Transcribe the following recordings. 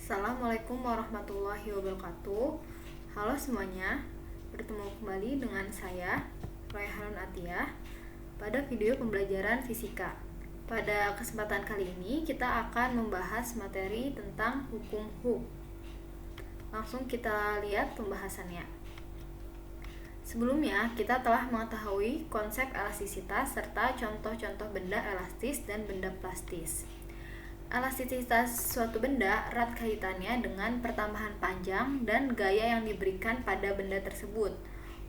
Assalamualaikum warahmatullahi wabarakatuh. Halo semuanya, bertemu kembali dengan saya Raihanun Atiyah pada video pembelajaran fisika. Pada kesempatan kali ini kita akan membahas materi tentang hukum Hooke. Langsung kita lihat pembahasannya. Sebelumnya kita telah mengetahui konsep elastisitas serta contoh-contoh benda elastis dan benda plastis. Elastisitas suatu benda erat kaitannya dengan pertambahan panjang dan gaya yang diberikan pada benda tersebut.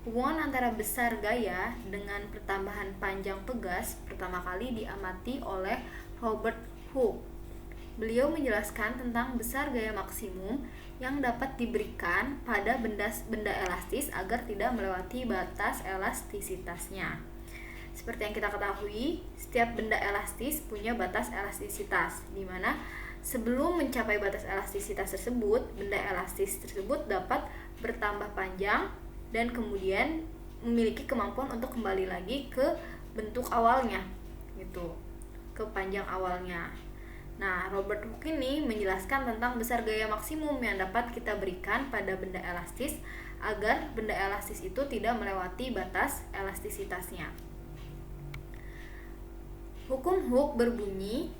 Hubungan antara besar gaya dengan pertambahan panjang pegas pertama kali diamati oleh Robert Hooke. Beliau menjelaskan tentang besar gaya maksimum yang dapat diberikan pada benda elastis agar tidak melewati batas elastisitasnya. Seperti yang kita ketahui, setiap benda elastis punya batas elastisitas, di mana sebelum mencapai batas elastisitas tersebut, benda elastis tersebut dapat bertambah panjang dan kemudian memiliki kemampuan untuk kembali lagi ke bentuk awalnya, gitu, ke panjang awalnya. Nah, Robert Hooke ini menjelaskan tentang besar gaya maksimum yang dapat kita berikan pada benda elastis agar benda elastis itu tidak melewati batas elastisitasnya. Hukum Hooke berbunyi,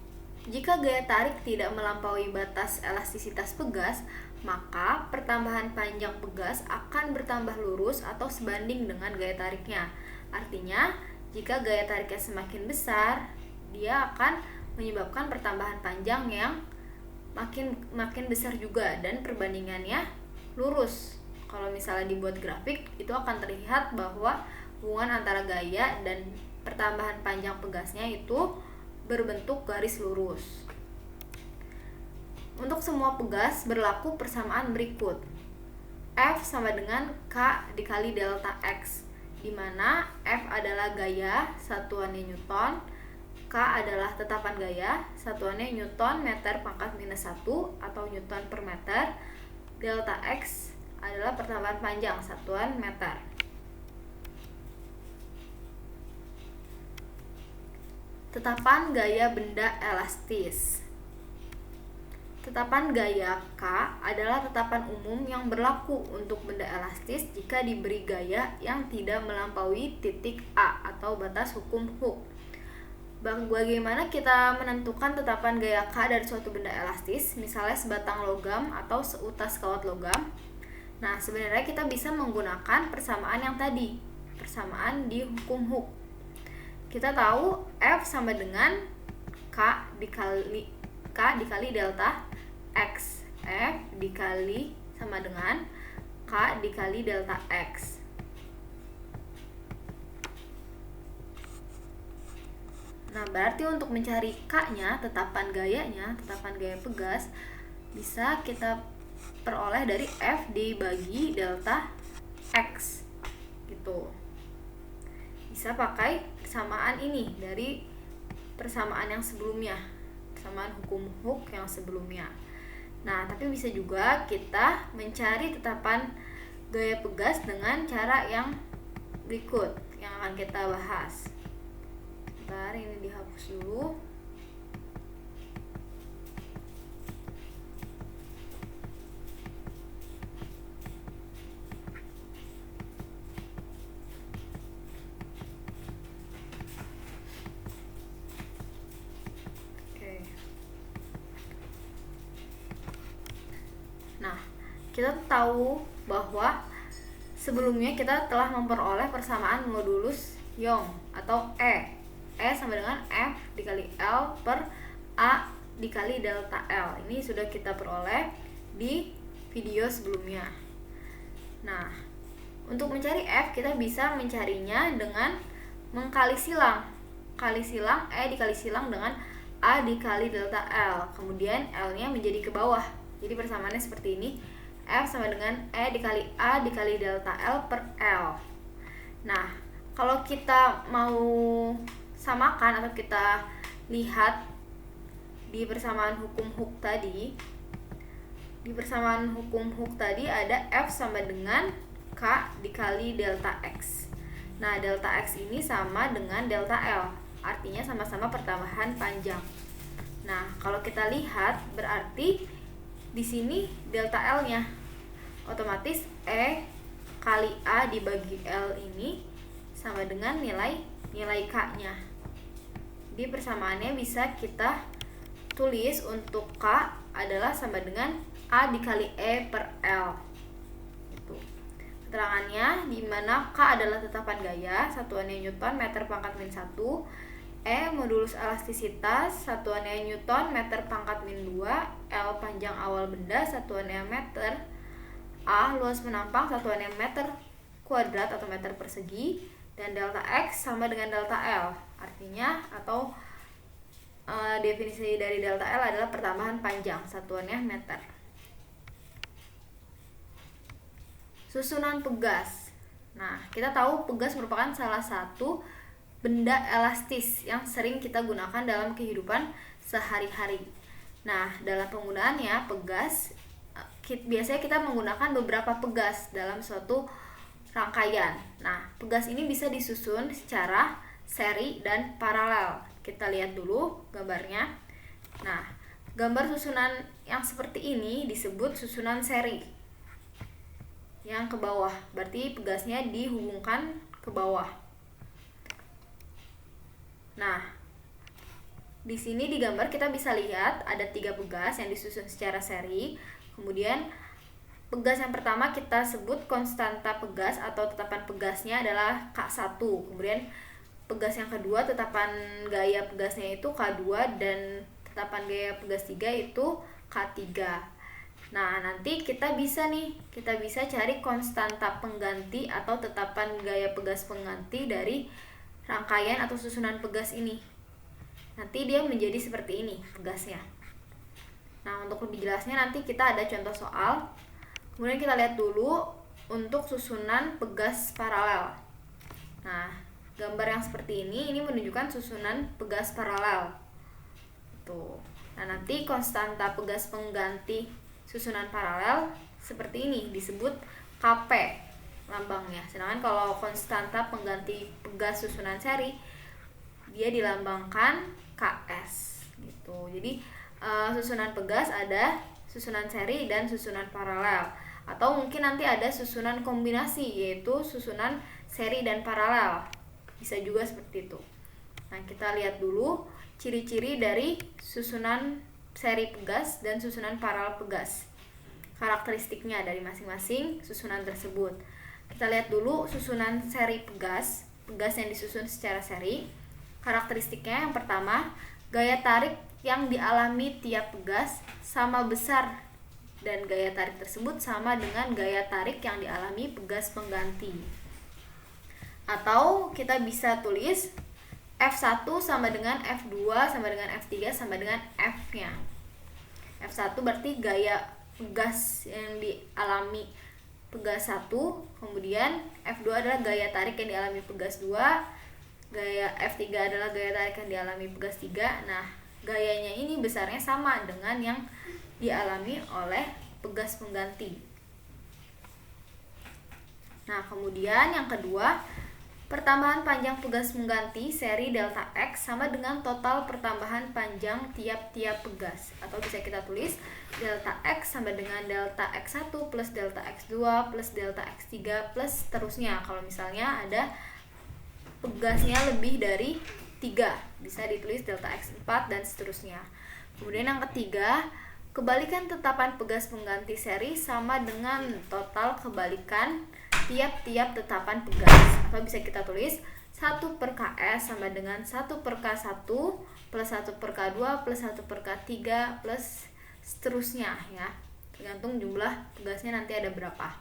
jika gaya tarik tidak melampaui batas elastisitas pegas, maka pertambahan panjang pegas akan bertambah lurus atau sebanding dengan gaya tariknya. Artinya, jika gaya tariknya semakin besar, dia akan menyebabkan pertambahan panjang yang makin besar juga dan perbandingannya lurus. Kalau misalnya dibuat grafik, itu akan terlihat bahwa hubungan antara gaya dan pertambahan panjang pegasnya itu berbentuk garis lurus. Untuk semua pegas berlaku persamaan berikut. F sama dengan K dikali delta X, di mana F adalah gaya, satuannya Newton, K adalah tetapan gaya, satuannya Newton meter pangkat minus 1 atau Newton per meter, delta X adalah pertambahan panjang, satuan meter. Tetapan gaya benda elastis. Tetapan gaya K adalah tetapan umum yang berlaku untuk benda elastis jika diberi gaya yang tidak melampaui titik A atau batas hukum Hooke. Bagaimana kita menentukan tetapan gaya K dari suatu benda elastis, misalnya sebatang logam atau seutas kawat logam? Nah, sebenarnya kita bisa menggunakan persamaan yang tadi, persamaan di hukum Hooke. Kita tahu F sama dengan K dikali delta X. F dikali sama dengan K dikali delta X. Nah, berarti untuk mencari K-nya, tetapan gayanya, tetapan gaya pegas, bisa kita peroleh dari F dibagi delta X, gitu. Bisa pakai persamaan ini dari persamaan yang sebelumnya, persamaan hukum Hooke yang sebelumnya. Nah, tapi bisa juga kita mencari tetapan gaya pegas dengan cara yang berikut yang akan kita bahas. Bentar, ini dihapus dulu. Nah, kita tahu bahwa sebelumnya kita telah memperoleh persamaan modulus Young atau E. E sama dengan F dikali L per A dikali delta L. Ini sudah kita peroleh di video sebelumnya. Nah, untuk mencari F kita bisa mencarinya dengan mengkali silang. Kali silang E dikali silang dengan A dikali delta L. Kemudian L-nya menjadi ke bawah. Jadi persamaannya seperti ini, F sama dengan E dikali A dikali delta L per L. Nah, kalau kita mau samakan atau kita lihat di persamaan hukum Hooke tadi, di persamaan hukum Hooke tadi ada F sama dengan K dikali delta X. Nah, delta X ini sama dengan delta L, artinya sama-sama pertambahan panjang. Nah, kalau kita lihat berarti Di sini delta L-nya otomatis E kali A dibagi L ini sama dengan nilai K-nya. Di persamaannya bisa kita tulis untuk K adalah sama dengan A dikali E per L. Itu. Keterangannya di mana K adalah tetapan gaya, satuannya Newton meter pangkat min 1, E modulus elastisitas, satuannya Newton meter pangkat min 2, L panjang awal benda, satuannya meter, A luas penampang, satuannya meter kuadrat atau meter persegi, dan delta X sama dengan delta L. Artinya atau definisi dari delta L adalah pertambahan panjang, satuannya meter. Susunan pegas. Nah, kita tahu pegas merupakan salah satu benda elastis yang sering kita gunakan dalam kehidupan sehari-hari. Nah, dalam penggunaannya pegas, biasanya kita menggunakan beberapa pegas dalam suatu rangkaian. Nah, pegas ini bisa disusun secara seri dan paralel. Kita lihat dulu gambarnya. Nah, gambar susunan yang seperti ini disebut susunan seri. Yang ke bawah, berarti pegasnya dihubungkan ke bawah. Nah, di sini di gambar kita bisa lihat ada 3 pegas yang disusun secara seri. Kemudian pegas yang pertama kita sebut konstanta pegas atau tetapan pegasnya adalah K1. Kemudian pegas yang kedua tetapan gaya pegasnya itu K2 dan tetapan gaya pegas 3 itu K3. Nah, nanti kita bisa cari konstanta pengganti atau tetapan gaya pegas pengganti dari rangkaian atau susunan pegas ini. Nanti dia menjadi seperti ini pegasnya. Nah, untuk lebih jelasnya nanti kita ada contoh soal. Kemudian kita lihat dulu untuk susunan pegas paralel. Nah, gambar yang seperti ini menunjukkan susunan pegas paralel. Tuh. Nah, nanti konstanta pegas pengganti susunan paralel seperti ini disebut Kp lambangnya. Sedangkan kalau konstanta pengganti pegas susunan seri dia dilambangkan Ks gitu. Jadi susunan pegas ada susunan seri dan susunan paralel, atau mungkin nanti ada susunan kombinasi yaitu susunan seri dan paralel. Bisa juga seperti itu. Nah, kita lihat dulu ciri-ciri dari susunan seri pegas dan susunan paralel pegas. Karakteristiknya dari masing-masing susunan tersebut. Kita lihat dulu susunan seri pegas yang disusun secara seri. Karakteristiknya yang pertama, gaya tarik yang dialami tiap pegas sama besar dan gaya tarik tersebut sama dengan gaya tarik yang dialami pegas pengganti. Atau kita bisa tulis F1 sama dengan F2 sama dengan F3 sama dengan F-nya. F1 berarti gaya pegas yang dialami pegas 1, kemudian F2 adalah gaya tarik yang dialami pegas 2, gaya F3 adalah gaya tarik yang dialami pegas 3. Nah, gayanya ini besarnya sama dengan yang dialami oleh pegas pengganti. Nah, kemudian yang kedua, pertambahan panjang pegas pengganti seri delta X sama dengan total pertambahan panjang tiap-tiap pegas. Atau bisa kita tulis delta X sama dengan delta X1 plus delta X2 plus delta X3 plus seterusnya. Kalau misalnya ada pegasnya lebih dari 3, bisa ditulis delta X4 dan seterusnya. Kemudian yang ketiga, kebalikan tetapan pegas pengganti seri sama dengan total kebalikan tiap-tiap tetapan pegas. Atau bisa kita tulis 1 per Ks sama dengan 1 per K1 plus 1 per K2 plus 1 per K3 plus seterusnya ya. Tergantung jumlah pegasnya nanti ada berapa.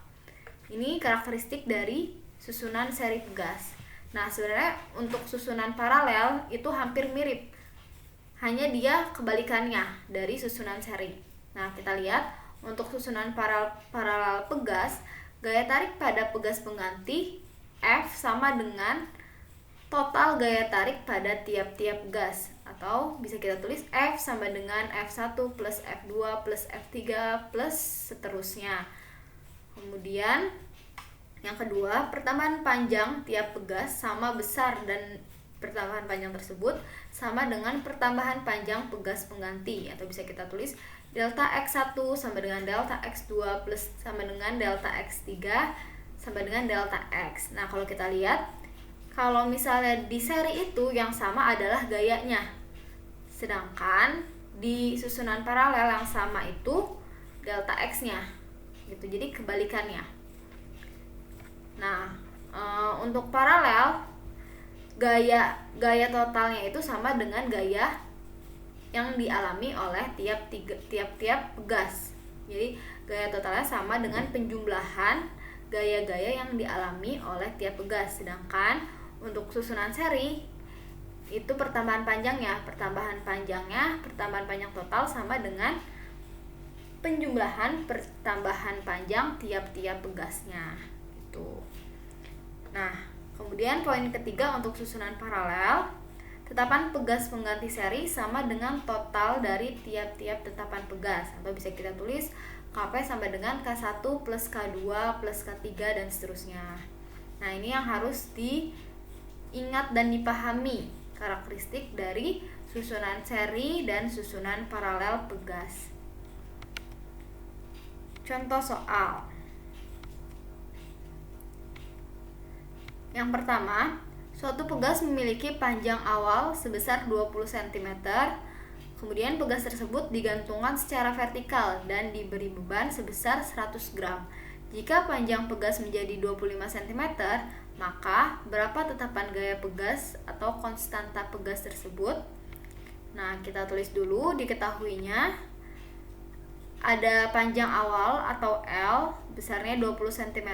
Ini karakteristik dari susunan seri pegas. Nah, sebenarnya untuk susunan paralel itu hampir mirip. Hanya dia kebalikannya dari susunan seri. Nah, kita lihat untuk susunan paralel pegas, gaya tarik pada pegas pengganti F sama dengan total gaya tarik pada tiap-tiap gas. Atau bisa kita tulis F sama dengan F1 plus F2 plus F3 plus seterusnya. Kemudian yang kedua, pertambahan panjang tiap pegas sama besar dan pertambahan panjang tersebut sama dengan pertambahan panjang pegas pengganti. Atau bisa kita tulis delta X1 sama dengan delta X2 plus sama dengan delta X3 sama dengan delta X. Nah, kalau kita lihat, kalau misalnya di seri itu yang sama adalah gayanya, sedangkan di susunan paralel yang sama itu delta X-nya gitu, jadi kebalikannya. Nah, untuk paralel, gaya totalnya itu sama dengan gaya yang dialami oleh tiap-tiap pegas. Jadi gaya totalnya sama dengan penjumlahan gaya-gaya yang dialami oleh tiap pegas. Sedangkan untuk susunan seri itu pertambahan panjang total sama dengan penjumlahan pertambahan panjang tiap-tiap pegasnya gitu. Nah, kemudian poin ketiga untuk susunan paralel, tetapan pegas pengganti seri sama dengan total dari tiap-tiap tetapan pegas, atau bisa kita tulis Kp sama dengan K1 plus K2 plus K3 dan seterusnya. Nah, ini yang harus diingat dan dipahami karakteristik dari susunan seri dan susunan paralel pegas. Contoh soal. Yang pertama, suatu pegas memiliki panjang awal sebesar 20 cm, kemudian pegas tersebut digantungkan secara vertikal dan diberi beban sebesar 100 gram. Jika panjang pegas menjadi 25 cm, maka berapa tetapan gaya pegas atau konstanta pegas tersebut? Nah, kita tulis dulu diketahuinya. Ada panjang awal atau L besarnya 20 cm.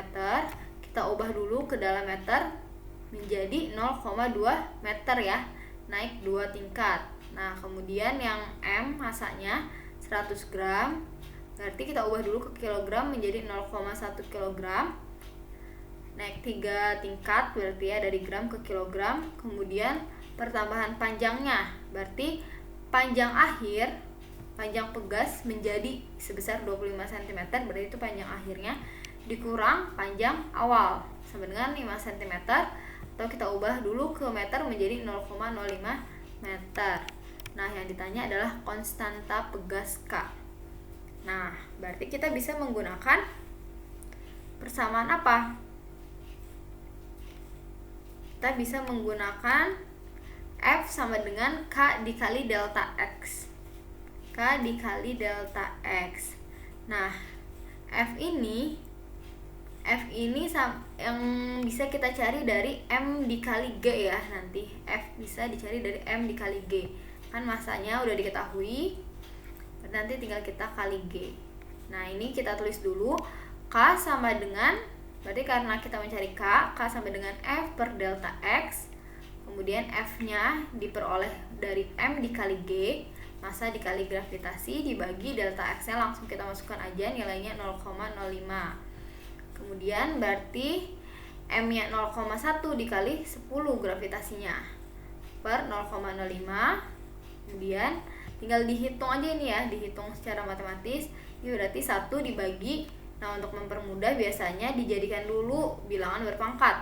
Kita ubah dulu ke dalam meter menjadi 0,2 meter ya, naik 2 tingkat. Nah, kemudian yang M masanya 100 gram, berarti kita ubah dulu ke kilogram menjadi 0,1 kilogram, naik 3 tingkat, berarti ya dari gram ke kilogram. Kemudian pertambahan panjangnya, berarti panjang pegas menjadi sebesar 25 cm, berarti itu panjang akhirnya dikurang panjang awal sama dengan 5 cm, atau kita ubah dulu ke meter menjadi 0,05 meter. Nah, yang ditanya adalah konstanta pegas K. Nah, berarti kita bisa menggunakan persamaan apa? Kita bisa menggunakan F sama dengan K dikali delta X. K dikali delta X. Nah, F ini yang bisa kita cari dari M dikali G ya, nanti F bisa dicari dari M dikali G. Kan masanya udah diketahui, nanti tinggal kita kali G. Nah, ini kita tulis dulu K sama dengan, berarti karena kita mencari K sama dengan F per delta X. Kemudian F-nya diperoleh dari M dikali G, massa dikali gravitasi dibagi delta X-nya, langsung kita masukkan aja nilainya 0,05. Kemudian berarti M-nya 0,1 dikali 10 gravitasinya per 0,05. Kemudian tinggal dihitung aja ini ya, dihitung secara matematis. Ini berarti 1 dibagi, nah untuk mempermudah biasanya dijadikan dulu bilangan berpangkat.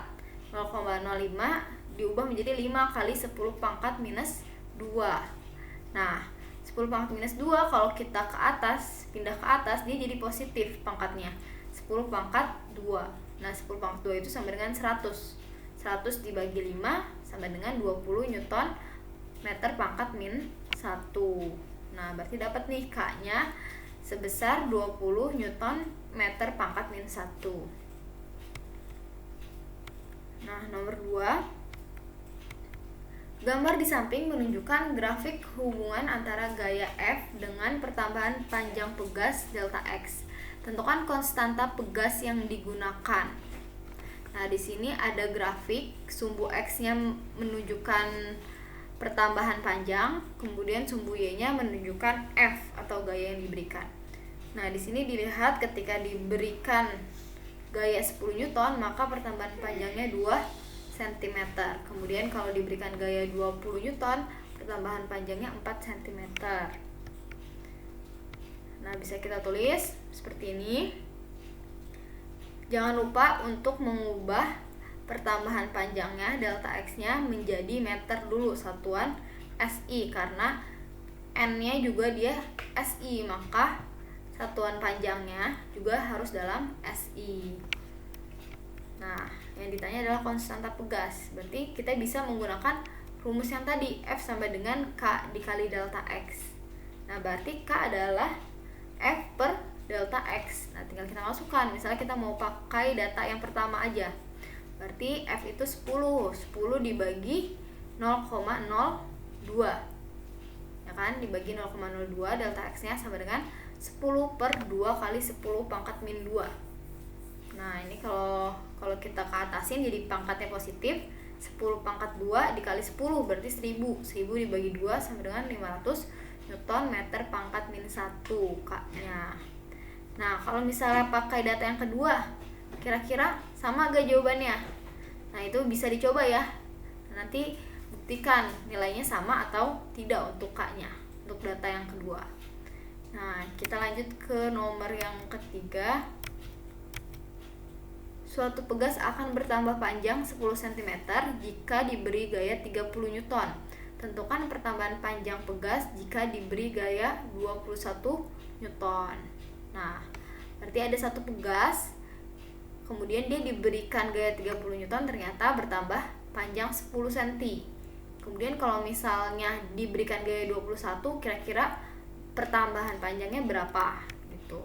0,05 diubah menjadi 5 kali 10 pangkat minus 2. Nah, 10 pangkat minus 2 kalau kita ke atas, pindah ke atas, dia jadi positif pangkatnya, 10 pangkat 2. Nah, 10 pangkat 2 itu sama dengan 100. 100 dibagi 5 sama dengan 20 Newton meter pangkat min 1. Nah, berarti dapat nih K-nya sebesar 20 Newton meter pangkat min 1. Nah, nomor 2. Gambar di samping menunjukkan grafik hubungan antara gaya F dengan pertambahan panjang pegas delta X. Tentukan konstanta pegas yang digunakan. Nah, di sini ada grafik sumbu X-nya menunjukkan pertambahan panjang, kemudian sumbu Y-nya menunjukkan F atau gaya yang diberikan. Nah, di sini dilihat ketika diberikan gaya 10 Newton, maka pertambahan panjangnya 2 cm. Kemudian kalau diberikan gaya 20 Newton, pertambahan panjangnya 4 cm. Nah, bisa kita tulis seperti ini. Jangan lupa untuk mengubah pertambahan panjangnya delta X-nya menjadi meter dulu, satuan SI, karena N-nya juga dia SI, maka satuan panjangnya juga harus dalam SI. Nah, yang ditanya adalah konstanta pegas. Berarti kita bisa menggunakan rumus yang tadi, F sama dengan K dikali delta X. Nah, berarti K adalah F per delta X. Nah, tinggal kita masukkan. Misalnya kita mau pakai data yang pertama aja. Berarti F itu 10. 10 dibagi 0,02. Ya kan? Dibagi 0,02, delta X-nya sama dengan 10 per 2 kali 10 pangkat min 2. Nah, ini kalau kita keatasin jadi pangkatnya positif, 10 pangkat 2 dikali 10 berarti 1000. 1000 dibagi 2 sama dengan 500 Newton meter pangkat min 1 K-nya. Nah, kalau misalnya pakai data yang kedua, kira-kira sama gak jawabannya? Nah, itu bisa dicoba ya. Nanti buktikan nilainya sama atau tidak untuk K-nya, untuk data yang kedua. Nah, kita lanjut ke nomor yang ketiga. Suatu pegas akan bertambah panjang 10 cm jika diberi gaya 30 Newton. Tentukan pertambahan panjang pegas jika diberi gaya 21 Newton. Nah, berarti ada satu pegas, kemudian dia diberikan gaya 30 Newton, ternyata bertambah panjang 10 cm. Kemudian kalau misalnya diberikan gaya 21, kira-kira pertambahan panjangnya berapa gitu.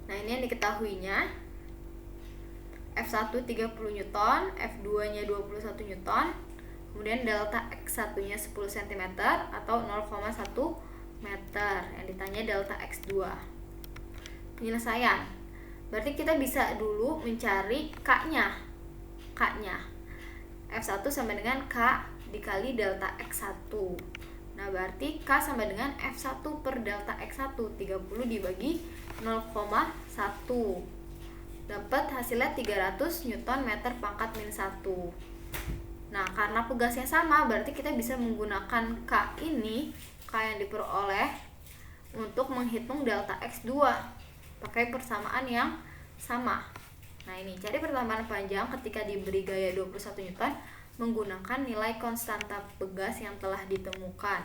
Nah, ini yang diketahuinya. F1 30 Newton, F2 nya 21 Newton, kemudian delta X1 nya 10 cm atau 0,1 meter. Yang ditanya delta X2. Penyelesaian. Berarti kita bisa dulu mencari K-nya. F1 sama dengan K dikali delta X1. Nah, berarti K sama dengan F1 per delta X1, 30 dibagi 0,1. Dapat hasilnya 300 Newton meter pangkat min 1. Nah, karena pegasnya sama, berarti kita bisa menggunakan K ini, K yang diperoleh, untuk menghitung delta X2 pakai persamaan yang sama. Nah, ini cari pertambahan panjang ketika diberi gaya 21 Newton menggunakan nilai konstanta pegas yang telah ditemukan.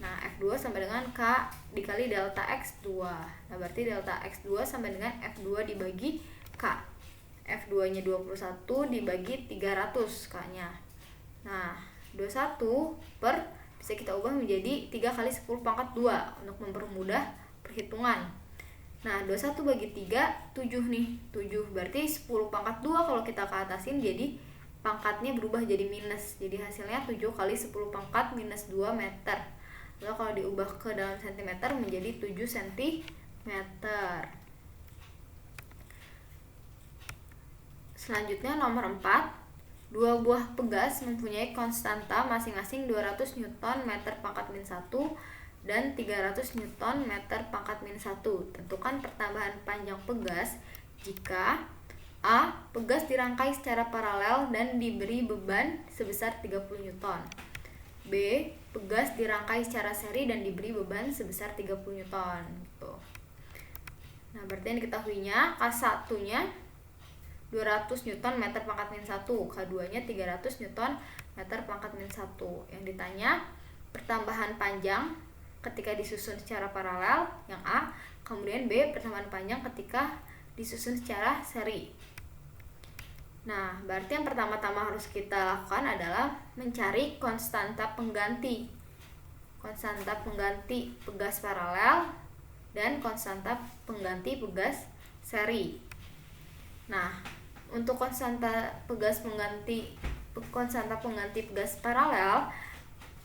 Nah, F2 sama dengan K dikali delta X2. Nah, berarti delta X2 sama dengan F2 dibagi K. F2 nya 21 dibagi 300 K-nya. Nah, 21 per bisa kita ubah menjadi 3 kali 10 pangkat 2 untuk mempermudah perhitungan. Nah, 21 bagi 3, 7 nih. 7 berarti 10 pangkat 2 kalau kita keatasin, jadi pangkatnya berubah jadi minus. Jadi hasilnya 7 kali 10 pangkat minus 2 meter. Lalu kalau diubah ke dalam cm menjadi 7 cm. Selanjutnya nomor 4. Dua buah pegas mempunyai konstanta masing-masing 200 Newton meter pangkat min 1 dan 300 Newton meter pangkat min 1. Tentukan pertambahan panjang pegas jika A. Pegas dirangkai secara paralel dan diberi beban sebesar 30 Newton. B. Pegas dirangkai secara seri dan diberi beban sebesar 30 Newton gitu. Nah, berarti yang diketahuinya K1 nya 200 Newton meter pangkat min 1, K2 nya 300 Newton meter pangkat min 1. Yang ditanya pertambahan panjang ketika disusun secara paralel, yang A. Kemudian B. Pertambahan panjang ketika disusun secara seri. Nah, berarti yang pertama-tama harus kita lakukan adalah mencari konstanta pengganti. Konstanta pengganti pegas paralel dan konstanta pengganti pegas seri. Nah, untuk konstanta pengganti pegas paralel,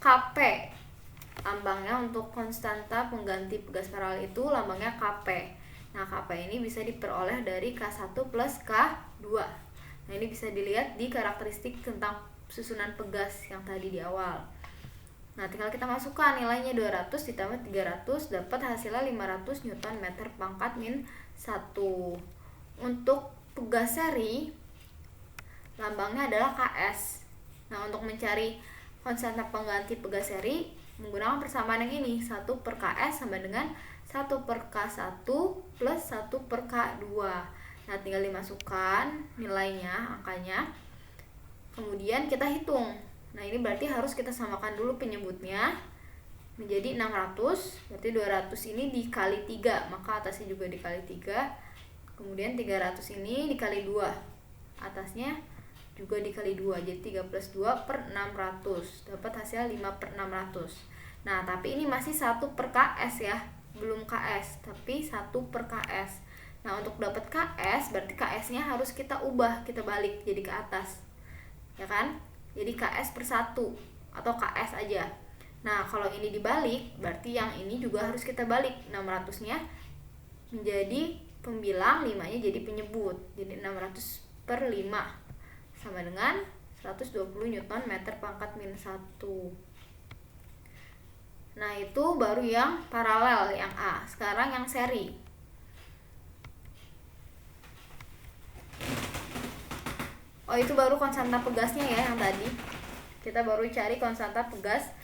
Kp. Lambangnya untuk konstanta pengganti pegas paralel itu lambangnya Kp. Nah, Kp ini bisa diperoleh dari K1 plus K2. Nah, ini bisa dilihat di karakteristik tentang susunan pegas yang tadi di awal. Nah, tinggal kita masukkan nilainya 200 ditambah 300, dapat hasilnya 500 Newton meter pangkat min 1. Untuk pegas seri, lambangnya adalah Ks. Nah, untuk mencari konstanta pengganti pegas seri, menggunakan persamaan yang ini, 1 per Ks sama dengan 1 per K1 plus 1 per K2. Nah, tinggal dimasukkan nilainya, angkanya. Kemudian kita hitung. Nah, ini berarti harus kita samakan dulu penyebutnya menjadi 600, berarti 200 ini dikali 3, maka atasnya juga dikali 3. Kemudian 300 ini dikali 2, atasnya juga dikali 2, jadi 3 plus 2 per 600, dapat hasil 5 per 600. Nah, tapi ini masih 1 per KS ya, belum KS, tapi 1 per KS. Nah, untuk dapat KS, berarti KS-nya harus kita ubah, kita balik jadi ke atas, ya kan? Jadi KS per 1, atau KS aja. Nah, kalau ini dibalik, berarti yang ini juga harus kita balik. 600-nya menjadi pembilang, 5-nya jadi penyebut. Jadi 600 per 5 sama dengan 120 Newton meter pangkat min 1. Nah, itu baru yang paralel, yang A. Sekarang yang seri. Oh, itu baru konstanta pegasnya ya yang tadi. Kita baru cari konstanta pegas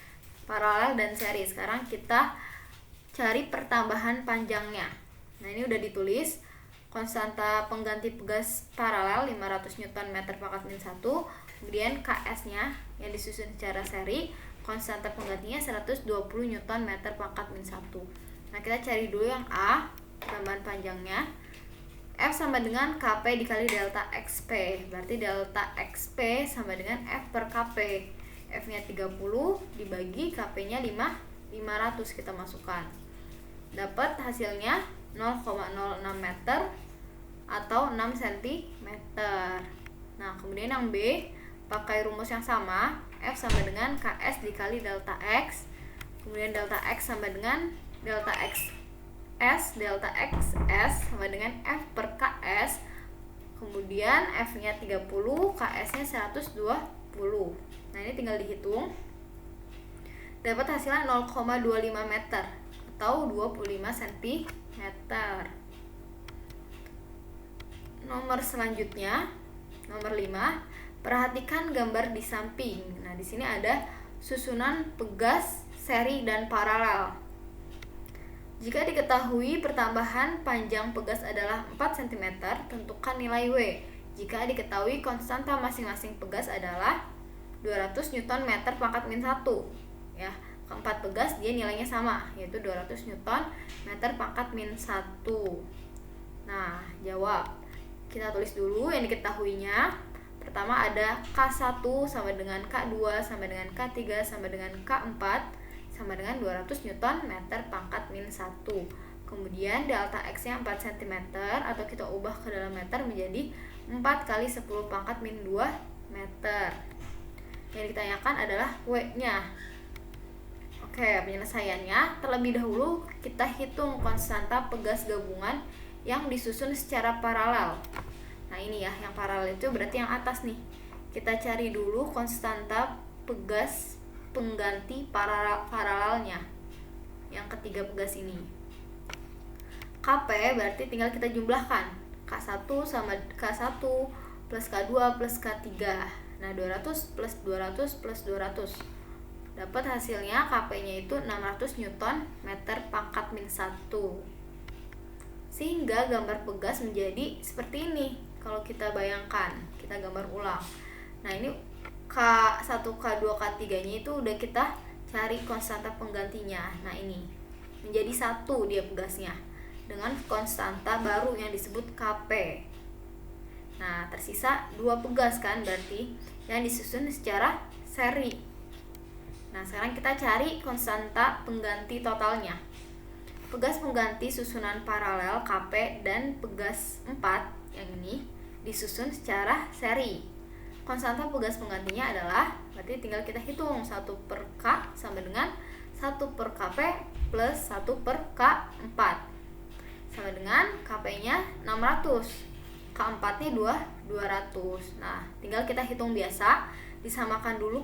paralel dan seri. Sekarang kita cari pertambahan panjangnya. Nah, ini udah ditulis. Konstanta pengganti pegas paralel 500 Newton meter pangkat min 1. Kemudian KS-nya yang disusun secara seri, konstanta penggantinya 120 Newton meter pangkat min 1. Nah, kita cari dulu yang A, pertambahan panjangnya. F sama dengan KP dikali delta XP. Berarti delta XP sama dengan F per KP. F-nya 30 dibagi KP-nya 500 kita masukkan. Dapat hasilnya 0,06 meter atau 6 cm. Nah, kemudian yang B, pakai rumus yang sama, F sama dengan KS dikali delta X. Kemudian delta X sama dengan delta XS, delta XS sama dengan F per KS. Kemudian F-nya 30, KS-nya 120. Nah, ini tinggal dihitung. Dapat hasilnya 0,25 meter atau 25 cm. Nomor selanjutnya, nomor 5, perhatikan gambar di samping. Nah, di sini ada susunan pegas, seri, dan paralel. Jika diketahui pertambahan panjang pegas adalah 4 cm, tentukan nilai W. Jika diketahui konstanta masing-masing pegas adalah 200 Newton meter pangkat min 1. Ya, keempat pegas dia nilainya sama, yaitu 200 Newton meter pangkat min 1. Nah, jawab. Kita tulis dulu yang diketahuinya. Pertama ada K1 sama dengan K2 sama dengan K3 sama dengan K4 sama dengan 200 Newton meter pangkat min 1. Kemudian delta X-nya 4 cm, atau kita ubah ke dalam meter menjadi 4 kali 10 pangkat min 2 meter. Yang ditanyakan adalah W-nya. Oke, penyelesaiannya. Terlebih dahulu kita hitung konstanta pegas gabungan yang disusun secara paralel. Nah, ini ya, yang paralel itu berarti yang atas nih. Kita cari dulu konstanta pegas pengganti paralelnya. Yang ketiga pegas ini. KP berarti tinggal kita jumlahkan. K1 sama K1 plus K2 plus K3. Nah, 200 plus 200 plus 200. Dapat hasilnya KP-nya itu 600 Newton meter pangkat min 1. Sehingga gambar pegas menjadi seperti ini. Kalau kita bayangkan, kita gambar ulang. Nah, ini K1, K2, K3-nya itu udah kita cari konstanta penggantinya. Nah, ini menjadi 1 dia pegasnya dengan konstanta baru yang disebut KP. Nah, tersisa 2 pegas kan berarti yang disusun secara seri. Nah, sekarang kita cari konstanta pengganti totalnya. Pegas pengganti susunan paralel KP dan pegas 4 yang ini disusun secara seri. Konstanta pegas penggantinya adalah, berarti tinggal kita hitung 1 per K sama dengan 1 per KP plus 1 per K4 sama dengan KP-nya 600, K4-nya 200. Nah, tinggal kita hitung biasa, disamakan dulu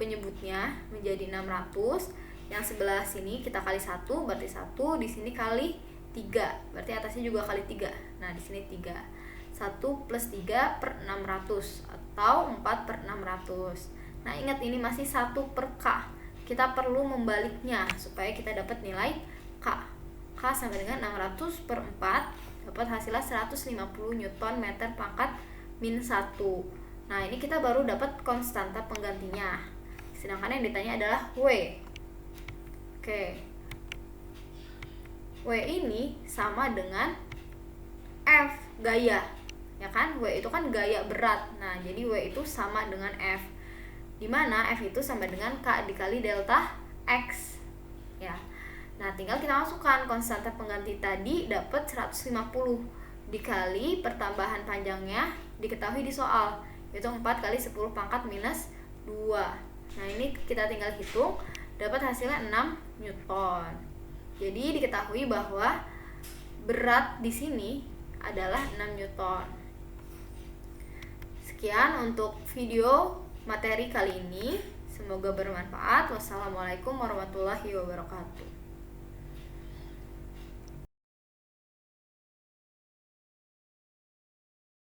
penyebutnya menjadi 600. Yang sebelah sini kita kali 1, berarti 1, di sini kali 3, berarti atasnya juga kali 3. Nah, di sini 3. 1 plus 3 per 600 atau 4 per 600. Nah, ingat ini masih 1 per K. Kita perlu membaliknya supaya kita dapat nilai K. K sama dengan 600 per 4, dapat hasilnya 150 Newton meter pangkat min 1. Nah, ini kita baru dapat konstanta penggantinya. Sedangkan yang ditanya adalah W. Oke. W ini sama dengan F, gaya. Ya kan? W itu kan gaya berat. Nah, jadi W itu sama dengan F. Dimana F itu sama dengan K dikali delta X. Ya. Nah, tinggal kita masukkan konstanta pengganti tadi, dapat 150 dikali pertambahan panjangnya diketahui di soal, yaitu 4 kali 10 pangkat minus 2. Nah, ini kita tinggal hitung, dapat hasilnya 6 Newton. Jadi diketahui bahwa berat di sini adalah 6 Newton. Sekian untuk video materi kali ini. Semoga bermanfaat. Wassalamualaikum warahmatullahi wabarakatuh.